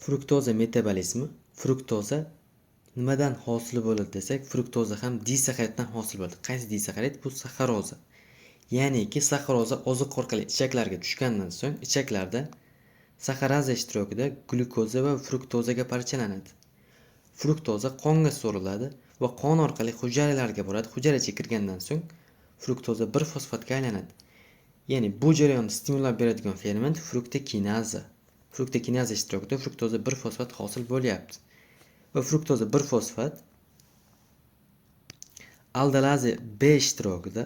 Fruktoza metabolizmi. Fruktoza nimadan hosil bo'ladi desak, fruktoza ham disakkariddan hosil bo'ladi. Qaysi disakkarid? Bu saxaroza. Ya'niki saxaroza oziq orqali ichaklarga tushgandan so'ng ichaklarda saxaraza ishtirokida glyukoza va fruktozaga parchalanadi. Fruktoza qonga so'riladi va qon orqali hujayralarga boradi. Hujayraga kirgandan so'ng fruktoza 1-fosfatga aylanadi. Ya'ni bu jarayonni stimullab beradigan ferment fruktokinaza. Fruktokinaza ishtirokida fruktoza 1-fosfat hosil bo'lyapti. Va fruktoza 1-fosfat aldolaza B ishtirokida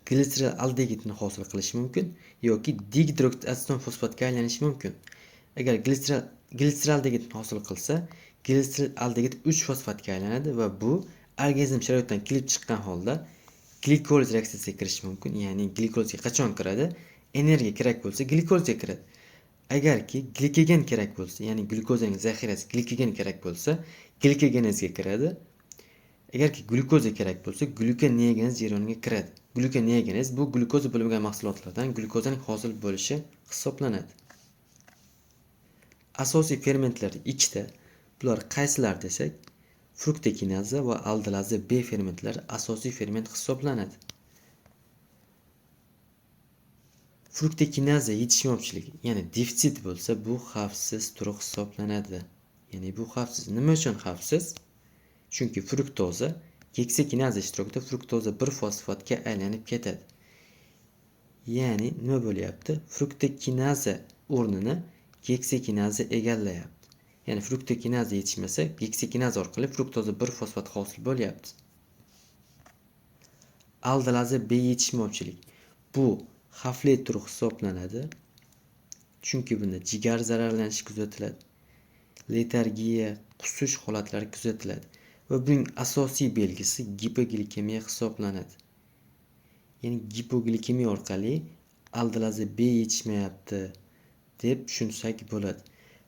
glitserol aldegidni hosil qilishi mumkin yoki dihidroksiaziton fosfatga aylanishi mumkin. Agar glitserol aldegidni hosil qilsa, glitserol aldegid 3-fosfatga aylanadi va bu organizm sharoitidan kelib chiqqan holda glikoliz reaksiyasiga kirishi mumkin. Ya'ni glikolizga qachon kiradi? Energiya kerak bo'lsa glikolizga kiradi. Agarki glikogen kerak bo'lsa, ya'ni glyukozaning zaxirasi glikogen kerak bo'lsa, glikogenezga kiradi. Agarki glyukoza kerak bo'lsa, glyukoneogenez jarayoniga kiradi. Glyukoneogenez bu glyukoza bo'lmagan mahsulotlardan glyukozaning hosil bo'lishi hisoblanadi. Asosiy fermentlar ikkita. Bular qaysilar desak, fruktokinaza va aldolaza B fermentlari asosiy ferment hisoblanadi. Fruktokinaza yetishmovchiligi, ya'ni defitsit bo'lsa, bu xavfsiz turib hisoblanadi. Ya'ni bu xavfsiz. Nima uchun xavfsiz? Chunki fruktoza geksekinaza ishtirokida fruktoza 1-fosfatga aylanib ketadi. Ya'ni nima bo'lyapti? Fruktokinaza o'rnini geksekinaza egallayapti. Ya'ni fruktokinaza yetishmasa, geksekinaza orqali fruktoza 1-fosfat hosil bo'lyapti. Aldolaza B yetishmovchilik. Bu xavfli tur hisoblanadi. Chunki bunda jigar zararlanishi kuzatiladi. Letargiya, qusish holatlari kuzatiladi. Va buning asosiy belgisi gipoglikemiya hisoblanadi. Ya'ni gipoglikemiya orqali aldolaza B yetishmayapti deb tushunsak bo'ladi.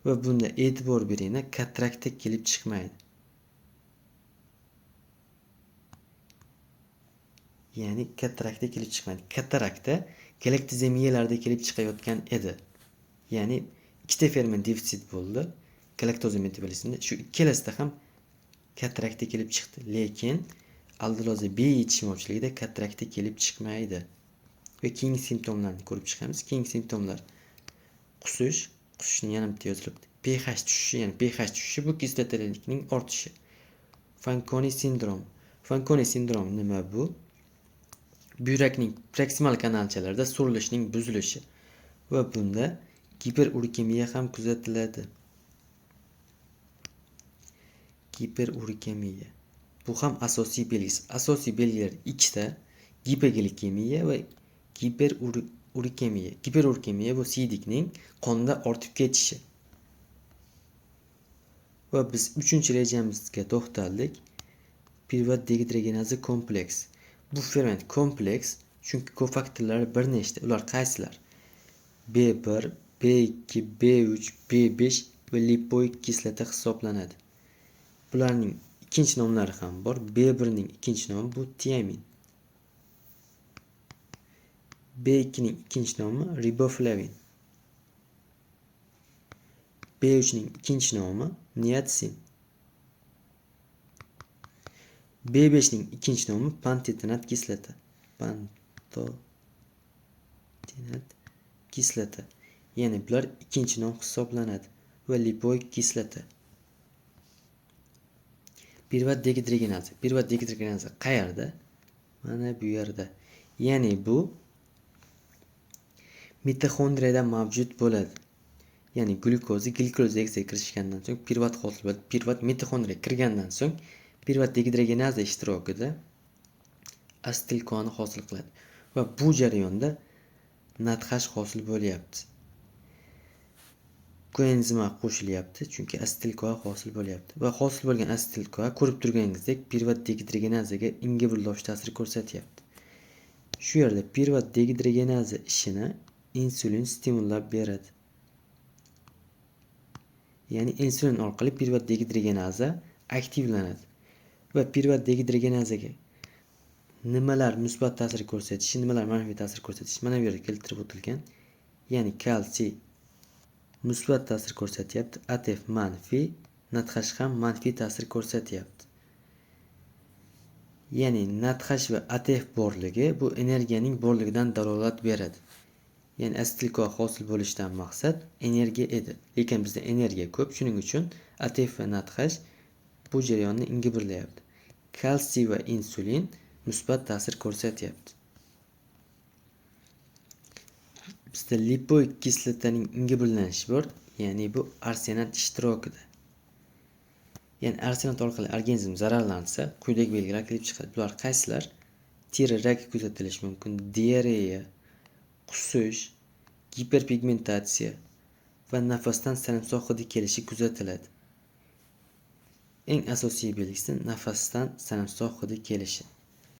Va bunda e'tibor beringlar, katarakta kelib chiqmaydi. Ya'ni katarakta kelib chiqmaydi. Katarakta galaktozemiyalarda kelib chiqayotgan edi. Ya'ni ikkita ferment defitsit bo'ldi. Galaktoza metabolizmida shu ikkalasida ham katarakta kelib chiqdi. Lekin aldolaza B yetishmovchiligida katarakta kelib chiqmaydi. Va keyingi simptomlarni ko'rib chiqamiz. Keyingi simptomlar qusishning yana bitta yozilibdi. pH tushishi, ya'ni pH tushishi bu kislotalilikning ortishi. Fanconi sindrom. Fanconi sindrom nima bu? Buyrakning proksimal kanalchalarida surilishning buzilishi va bunda giperurikemiya ham kuzatiladi. Giperurikemiya. Bu ham asosiy belgisi. Asosiy belgilar ikkita: gipoglikemiya va giperurikemiya. Giperurikemiya bu siydikning qonda ortib ketishi. Va biz 3-rejamizga to'xtaldik. Pirvat dehidrogenaza kompleks. Bu ferment kompleks, chunki kofaktorlari bir nechta. Ular qaysilar? B1, B2, B3, B5 va lipoik kislota hisoblanadi. Bularning ikkinchi nomlari ham bor. B1 ning ikkinchi nomi bu tiamin. B2 ning ikkinchi nomi riboflavin. B3 ning ikkinchi nomi niatsin. B5 ning ikkinchi nomi pantotenat kislota. Pantotenat kislota. Ya'ni bular ikkinchi nom hisoblanadi va lipoik kislota. Pirvat dehidrogenaza. Pirvat dehidrogenaza qayerda? Mana bu yerda. Ya'ni bu mitoxondriyada mavjud bo'ladi. Ya'ni glyukoza glikolizga kirishgandan so'ng pirvat hosil bo'ladi. Pirvat mitoxondriyaga kirgandan so'ng pirvat dehidrogenaza ishtirokida asetil CoAni hosil qiladi va bu jarayonda NADH hosil bo'lyapti. Koenzima qo'shilyapti, chunki asetil CoA hosil bo'lyapti va hosil bo'lgan asetil CoA ko'rib turganingizdek pirvat dehidrogenazaga ingibillovchi ta'sir ko'rsatyapti. Shu yerda pirvat dehidrogenaza ishini insulin stimullab beradi. Ya'ni insulin orqali pirvat dehidrogenaza aktivlanadi va pirvat dehidrogenazaga nimalar musbat ta'sir ko'rsatishi, nimalar manfiy ta'sir ko'rsatishi mana bu yerda keltirib o'tilgan. Ya'ni kalsiy musbat ta'sir ko'rsatyapti, ATF manfiy, NADH ham manfiy ta'sir ko'rsatyapti. Ya'ni NADH va ATF borligi bu energiyaning borligidan dalolat beradi. Ya'ni asetilkoh hosil bo'lishidan maqsad energiya edi. Lekin bizda energiya ko'p, shuning uchun ATF va NADH bu jarayonni ingibirlayapti. Kalsiy va insulin musbat ta'sir ko'rsatyapti. Bizda lipoik kislotaning ingibirlanishi bor, ya'ni bu arsenat ishtirokida. Ya'ni arsenat orqali organizm zararlansa, quyidagi belgilar kelib chiqadi. Bular qaysilar? Teri raki kuzatilishi mumkin, diareya, qusish, giperpigmentatsiya va nafasdan sarimsoq hidi kelishi kuzatiladi. Eng asosiy belgisi nafasdan sarimsoq hidi kelishi.